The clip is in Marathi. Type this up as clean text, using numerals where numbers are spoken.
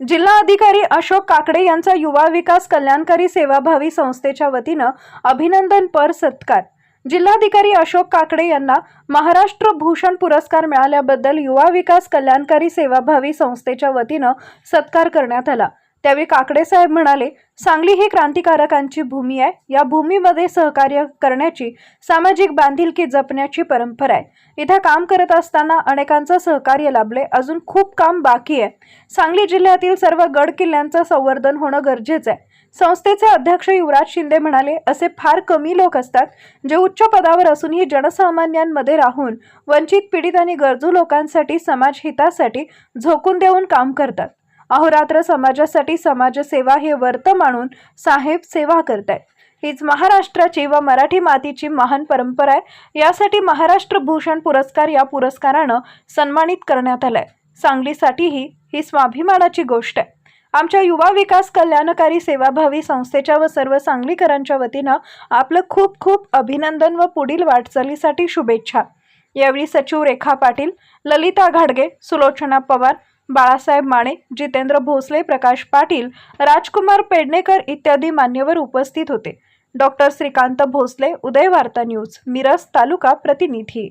जिल्हा अधिकारी अशोक काकडे यांचा युवा विकास कल्याणकारी सेवाभावी संस्थेच्या वतीनं अभिनंदनपर सत्कार। जिल्हाधिकारी अशोक काकडे यांना महाराष्ट्र भूषण पुरस्कार मिळाल्याबद्दल युवा विकास कल्याणकारी सेवाभावी संस्थेच्या वतीनं सत्कार करण्यात आला। त्यावेळी काकडे साहेब म्हणाले, सांगली ही क्रांतिकारकांची भूमी आहे। या भूमीमध्ये सहकार्य करण्याची, सामाजिक बांधिलकी जपण्याची परंपरा आहे। इथे काम करत असताना अनेकांचं सहकार्य लाभले। अजून खूप काम बाकी आहे। सांगली जिल्ह्यातील सर्व गड किल्ल्यांचं संवर्धन होणं गरजेचं आहे। संस्थेचे अध्यक्ष युवराज शिंदे म्हणाले, असे फार कमी लोक असतात जे उच्च पदावर असूनही जनसामान्यांमध्ये राहून वंचित, पीडित आणि गरजू लोकांसाठी, समाज हितासाठी झोकून देऊन काम करतात। अहोरात्र समाजासाठी समाजसेवा हे व्रत मानून साहेब सेवा करतायत। हीच महाराष्ट्राची व मराठी मातीची महान परंपरा आहे। यासाठी महाराष्ट्र भूषण पुरस्कार या पुरस्कारानं सन्मानित करण्यात आलाय। सांगलीसाठीही ही स्वाभिमानाची गोष्ट आहे। आमच्या युवा विकास कल्याणकारी सेवाभावी संस्थेच्या व सर्व सांगलीकरांच्या वतीनं आपलं खूप खूप अभिनंदन व पुढील वाटचालीसाठी शुभेच्छा। यावेळी सचिव रेखा पाटील, ललिता घाडगे, सुलोचना पवार, बाळासाहेब माने, जितेंद्र भोसले, प्रकाश पाटील, राजकुमार पेडणेकर इत्यादी मान्यवर उपस्थित होते। डॉक्टर श्रीकांत भोसले, उदय वार्ता न्यूज, मिरज तालुका प्रतिनिधी।